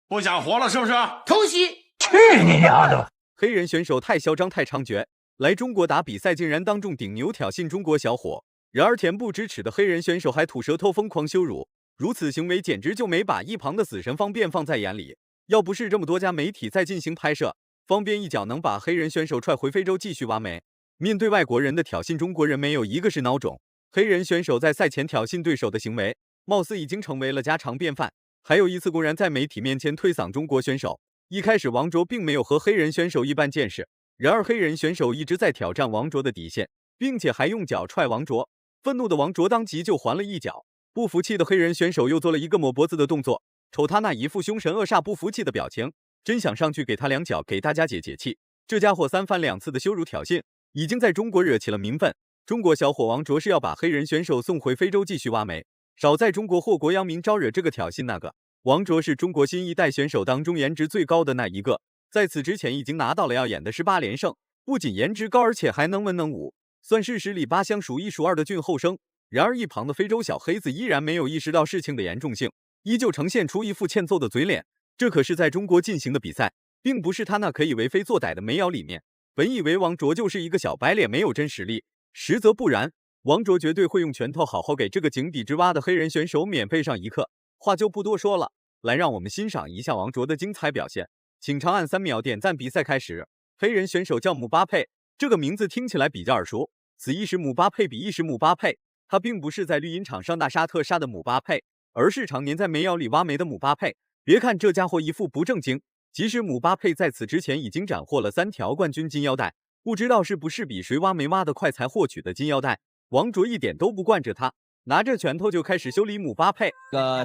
不想活了是不是？偷袭！去你丫的！黑人选手太嚣张太猖獗，来中国打比赛竟然当众顶牛挑衅中国小伙。然而恬不知耻的黑人选手还吐舌头疯狂羞辱，如此行为简直就没把一旁的死神方便放在眼里。要不是这么多家媒体在进行拍摄，方便一脚能把黑人选手踹回非洲继续挖煤。面对外国人的挑衅，中国人没有一个是孬种。黑人选手在赛前挑衅对手的行为，貌似已经成为了家常便饭。还有一次公然在媒体面前推搡中国选手。一开始王卓并没有和黑人选手一般见识，然而黑人选手一直在挑战王卓的底线，并且还用脚踹王卓。愤怒的王卓当即就还了一脚，不服气的黑人选手又做了一个抹脖子的动作，瞅他那一副凶神恶煞不服气的表情，真想上去给他两脚给大家解解气。这家伙三番两次的羞辱挑衅，已经在中国惹起了民愤。中国小伙王卓是要把黑人选手送回非洲继续挖煤，少在中国祸国殃民，招惹这个挑衅那个。王卓是中国新一代选手当中颜值最高的那一个，在此之前已经拿到了耀眼的18连胜，不仅颜值高，而且还能文能武，算是十里八乡数一数二的俊后生。然而一旁的非洲小黑子依然没有意识到事情的严重性，依旧呈现出一副欠揍的嘴脸。这可是在中国进行的比赛，并不是他那可以为非作歹的煤窑里面。本以为王卓就是一个小白脸，没有真实力，实则不然，王卓绝对会用拳头好好给这个井底之蛙的黑人选手免费上一课。话就不多说了，来让我们欣赏一下王卓的精彩表现。请长按3秒点赞。比赛开始。黑人选手叫姆巴佩，这个名字听起来比较耳熟。此一时姆巴佩彼一时姆巴佩，他并不是在绿茵场上大杀特杀的姆巴佩，而是常年在煤窑里挖煤的姆巴佩。别看这家伙一副不正经，其实姆巴佩在此之前已经斩获了3条冠军金腰带，不知道是不是比谁挖煤挖得快才获取的金腰带。王卓一点都不惯着他，拿着拳头就开始修理姆巴佩。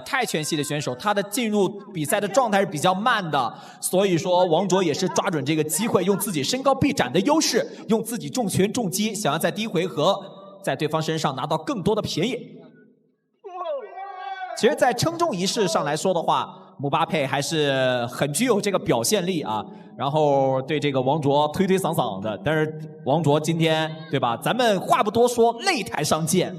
泰拳系的选手，他的进入比赛的状态是比较慢的，所以说王卓也是抓准这个机会，用自己身高臂展的优势，用自己重拳重击，想要在第一回合在对方身上拿到更多的便宜。其实，在称重仪式上来说的话，姆巴佩还是很具有这个表现力啊，然后对这个王卓推推搡搡的。但是王卓今天，对吧？咱们话不多说，擂台上见。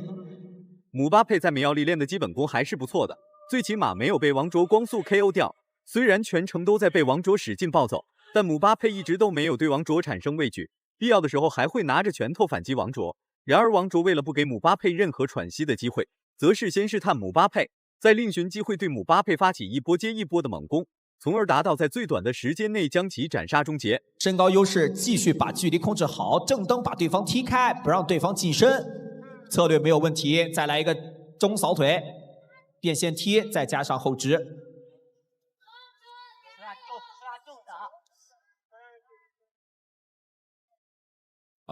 姆巴佩在煤窑里练的基本功还是不错的，最起码没有被王卓光速 KO 掉。虽然全程都在被王卓使劲暴走，但姆巴佩一直都没有对王卓产生畏惧，必要的时候还会拿着拳头反击王卓。然而王卓为了不给姆巴佩任何喘息的机会，则是先试探姆巴佩，再另寻机会对姆巴佩发起一波接一波的猛攻，从而达到在最短的时间内将其斩杀终结。身高优势，继续把距离控制好，正蹬把对方踢开，不让对方近身，策略没有问题。再来一个中扫腿，变线踢，再加上后直。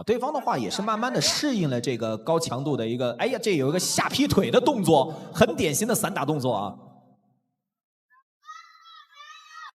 对方的话也是慢慢的适应了这个高强度的一个，哎呀，这有一个下劈腿的动作，很典型的散打动作啊。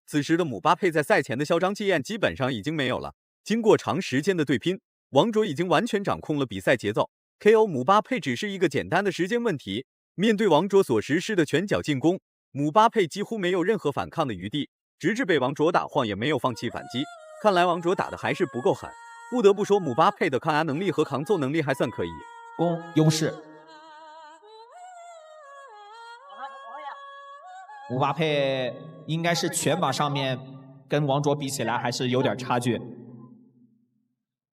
此时的姆巴佩在赛前的嚣张气焰基本上已经没有了。经过长时间的对拼，王卓已经完全掌控了比赛节奏， KO 姆巴佩只是一个简单的时间问题。面对王卓所实施的拳脚进攻，姆巴佩几乎没有任何反抗的余地，直至被王卓打晃也没有放弃反击。看来王卓打的还是不够狠。不得不说，姆巴佩的抗压能力和抗揍能力还算可以。攻优势，姆巴佩应该是拳法上面跟王卓比起来还是有点差距。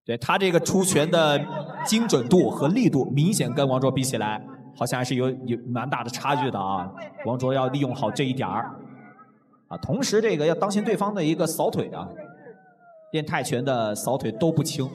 对他这个出拳的精准度和力度，明显跟王卓比起来，好像还是有蛮大的差距的啊。王卓要利用好这一点儿啊，同时这个要当心对方的一个扫腿啊。练泰拳的扫腿都不轻。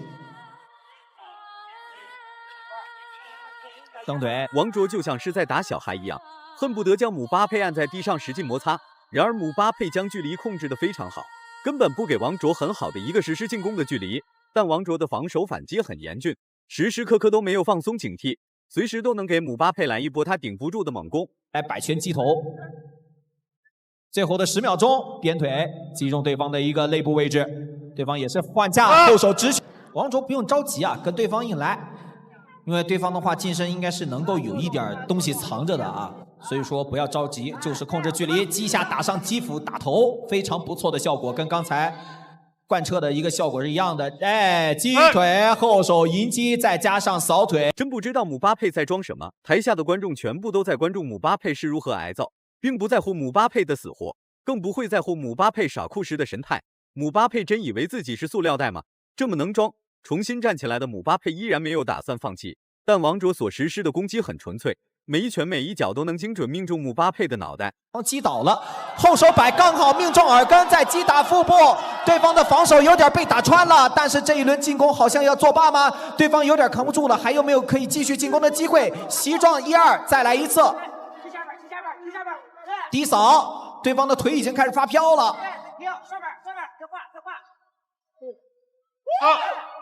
蹬腿，王卓就像是在打小孩一样，恨不得将姆巴佩按在地上使劲摩擦。然而姆巴佩将距离控制得非常好，根本不给王卓很好的一个实施进攻的距离。但王卓的防守反击很严峻，时时刻刻都没有放松警惕，随时都能给姆巴佩来一波他顶不住的猛攻。来摆拳击头。最后的10秒钟，鞭腿击中对方的一个肋部位置，对方也是换架后手直拳。王卓不用着急啊，跟对方硬来，因为对方的话近身应该是能够有一点东西藏着的啊，所以说不要着急，就是控制距离，击下打上击腹打头，非常不错的效果，跟刚才贯彻的一个效果是一样的。哎，击腿后手迎击，再加上扫腿。真不知道姆巴佩在装什么，台下的观众全部都在关注姆巴佩是如何挨揍，并不在乎姆巴佩的死活。更不会在乎姆巴佩耍酷时的神态。姆巴佩真以为自己是塑料袋吗？这么能装？重新站起来的姆巴佩依然没有打算放弃，但王卓所实施的攻击很纯粹，每一拳每一脚都能精准命中姆巴佩的脑袋。击倒了，后手摆刚好命中耳根，再击打腹部，对方的防守有点被打穿了，但是这一轮进攻好像要作罢吗？对方有点扛不住了，还有没有可以继续进攻的机会？膝撞1-2，再来一次，低扫，对方的腿已经开始发飘了。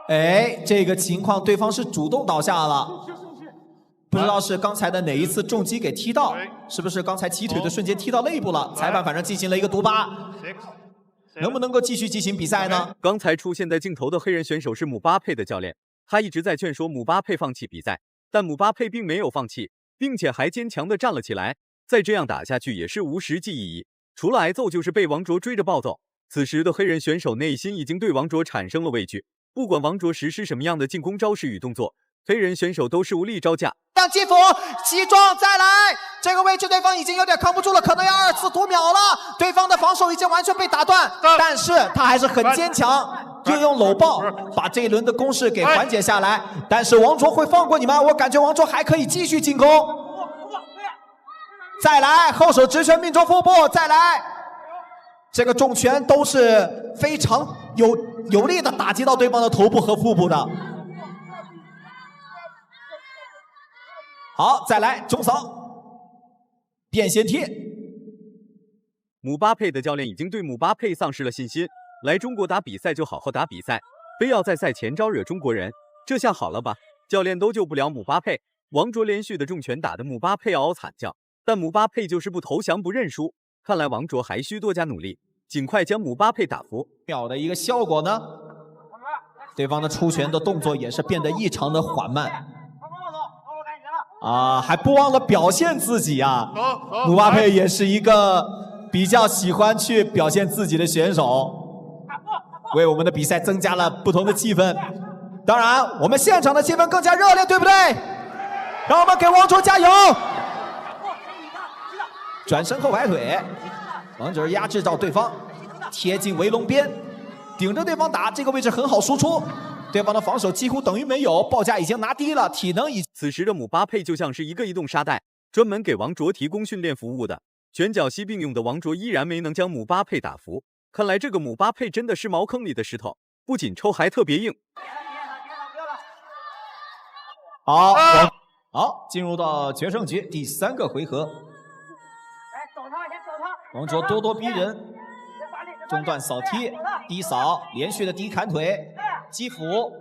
哎，这个情况对方是主动倒下了，不知道是刚才的哪一次重击给踢到，是不是刚才起腿的瞬间踢到肋部了？裁判反正进行了一个毒疤，能不能够继续进行比赛呢？刚才出现在镜头的黑人选手是姆巴佩的教练，他一直在劝说姆巴佩放弃比赛，但姆巴佩并没有放弃，并且还坚强地站了起来。再这样打下去也是无实际意义，除了挨揍就是被王卓追着暴揍。此时的黑人选手内心已经对王卓产生了畏惧，不管王卓实施什么样的进攻招式与动作，黑人选手都是无力招架。让基辅西装再来，这个位置对方已经有点扛不住了，可能要2次读秒了。对方的防守已经完全被打断，但是他还是很坚强，运用搂抱把这一轮的攻势给缓解下来。但是王卓会放过你吗？我感觉王卓还可以继续进攻。再来，后手直拳命中腹部，再来，这个重拳都是非常有力的打击到对方的头部和腹部的。好，再来中扫，变线踢。姆巴佩的教练已经对姆巴佩丧失了信心，来中国打比赛就好好打比赛，非要在赛前招惹中国人，这下好了吧？教练都救不了姆巴佩。王卓连续的重拳打得姆巴佩嗷嗷惨叫，但姆巴佩就是不投降不认输。看来王卓还需多加努力，尽快将姆巴佩打服。妙的一个效果呢，对方的出拳的动作也是变得异常的缓慢。还不忘了表现自己啊！姆巴佩也是一个比较喜欢去表现自己的选手，为我们的比赛增加了不同的气氛。当然，我们现场的气氛更加热烈，对不对？让我们给王卓加油！转身后摆腿，王卓压制到对方，贴近围笼边，顶着对方打，这个位置很好输出。对方的防守几乎等于没有，报价已经拿低了，体能已。此时的姆巴佩就像是一个移动沙袋，专门给王卓提供训练服务的。拳脚膝并用的王卓依然没能将姆巴佩打服。看来这个姆巴佩真的是茅坑里的石头，不仅抽还特别硬。好，进入到决胜局第3个回合。王卓咄咄逼人，中段扫踢，低扫，连续的低砍腿。基辅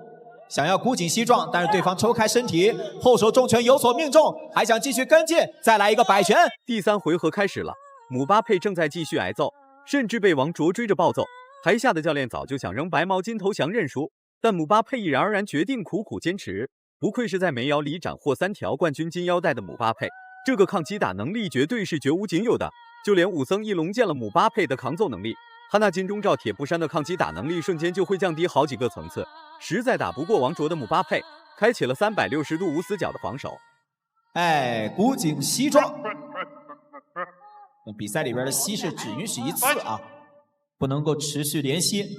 想要箍紧膝撞，但是对方抽开身体，后手重拳有所命中，还想继续跟进，再来一个摆拳。第3回合开始了，姆巴佩正在继续挨揍，甚至被王卓追着暴揍。台下的教练早就想扔白毛巾投降认输，但姆巴佩毅然而然决定苦苦坚持。不愧是在梅瑶里斩获3条冠军金腰带的姆巴佩，这个抗击打能力绝对是绝无仅有的。就连武僧一龙见了姆巴佩的扛揍能力，他那金钟罩铁布衫的抗击打能力瞬间就会降低好几个层次，实在打不过王卓的姆巴佩，开启了360度无死角的防守。箍紧膝撞。比赛里边的膝是只允许1次啊，不能够持续连吸。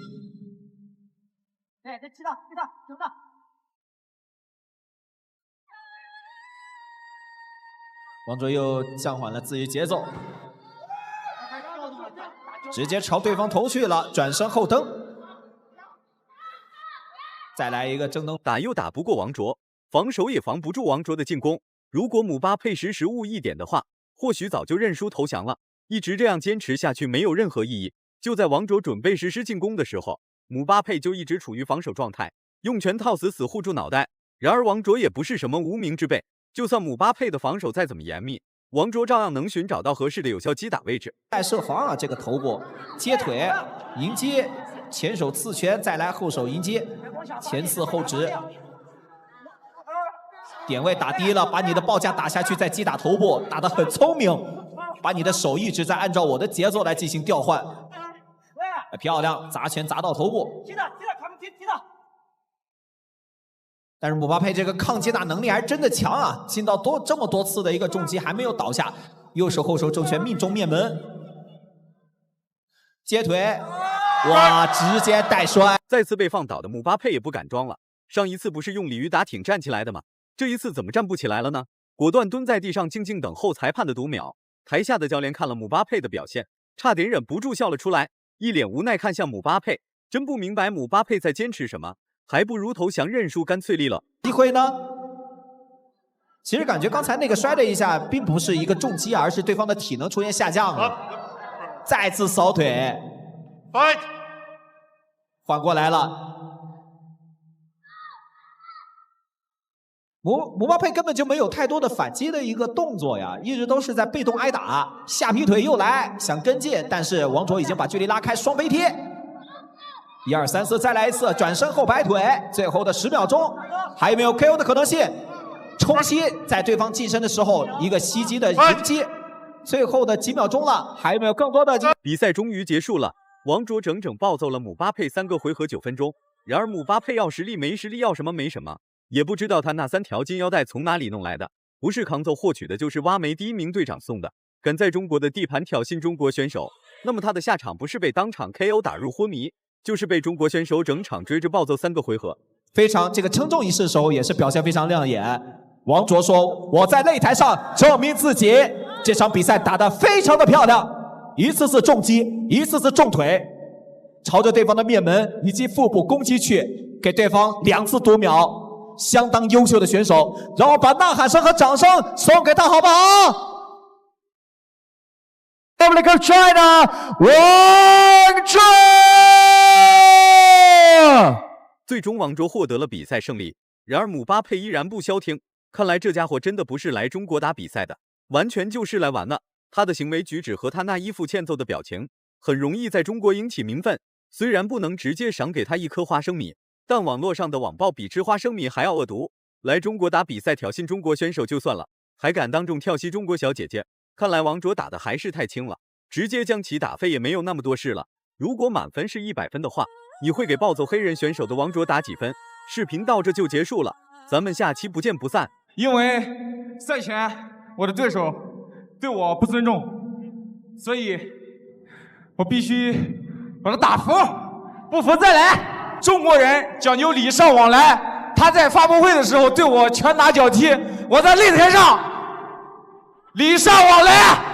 王卓又降缓了自己节奏，直接朝对方头去了，转身后蹬，再来一个正蹬，打又打不过王卓，防守也防不住王卓的进攻。如果姆巴佩识时务一点的话，或许早就认输投降了。一直这样坚持下去没有任何意义。就在王卓准备实施进攻的时候，姆巴佩就一直处于防守状态，用拳套死护住脑袋。然而王卓也不是什么无名之辈，就算姆巴佩的防守再怎么严密，王卓照样能寻找到合适的有效击打位置。带设防啊，这个头部接腿迎接，前手刺拳，再来后手迎接，前刺后直，点位打低了，把你的报价打下去，再击打头部，打得很聪明，把你的手一直在按照我的节奏来进行调换，漂亮，砸拳砸到头部。但是姆巴佩这个抗击打能力还是真的强啊！进到这么多次的一个重击还没有倒下，右手后手重拳命中面门。接腿，哇，直接带摔。再次被放倒的姆巴佩也不敢装了，上一次不是用鲤鱼打挺站起来的吗？这一次怎么站不起来了呢？果断蹲在地上静静等候裁判的读秒。台下的教练看了姆巴佩的表现，差点忍不住笑了出来，一脸无奈看向姆巴佩，真不明白姆巴佩在坚持什么，还不如投降认输干脆利落。机会呢？其实感觉刚才那个摔了一下，并不是一个重击，而是对方的体能出现下降了。再次扫腿，缓过来了。姆巴佩根本就没有太多的反击的一个动作呀，一直都是在被动挨打。下劈腿又来，想跟进，但是王卓已经把距离拉开，双飞贴。1、2、3、4，再来一次转身后摆腿，最后的10秒钟，还有没有 KO 的可能性？冲击在对方近身的时候，一个袭击的迎击。最后的几秒钟了，还有没有更多的？比赛终于结束了，王卓整整暴揍了姆巴佩3个回合9分钟。然而姆巴佩要实力没实力，要什么没什么。也不知道他那3条金腰带从哪里弄来的，不是扛揍获取的，就是挖煤第1名队长送的。敢在中国的地盘挑衅中国选手，那么他的下场不是被当场 KO 打入昏迷，就是被中国选手整场追着暴揍3个回合。非常这个称重仪式的时候也是表现非常亮眼。王卓说：“我在擂台上证明自己，这场比赛打得非常的漂亮，一次次重击，一次次重腿，朝着对方的面门以及腹部攻击去，给对方2次读秒。”相当优秀的选手，让我把呐喊声和掌声送给他，好不好 Republic of China， 王卓！最终王卓获得了比赛胜利。然而姆巴佩依然不消停，看来这家伙真的不是来中国打比赛的，完全就是来玩的。他的行为举止和他那一副欠揍的表情，很容易在中国引起民愤。虽然不能直接赏给他1颗花生米，但网络上的网暴比吃花生米还要恶毒。来中国打比赛挑衅中国选手就算了，还敢当众跳袭中国小姐姐，看来王卓打的还是太轻了，直接将其打飞也没有那么多事了。如果满分是100分的话，你会给暴揍黑人选手的王卓打几分？视频到这就结束了，咱们下期不见不散。因为赛前我的对手对我不尊重，所以我必须把他打服，不服再来。中国人讲究礼尚往来，他在发布会的时候对我拳打脚踢，我在擂台上礼尚往来。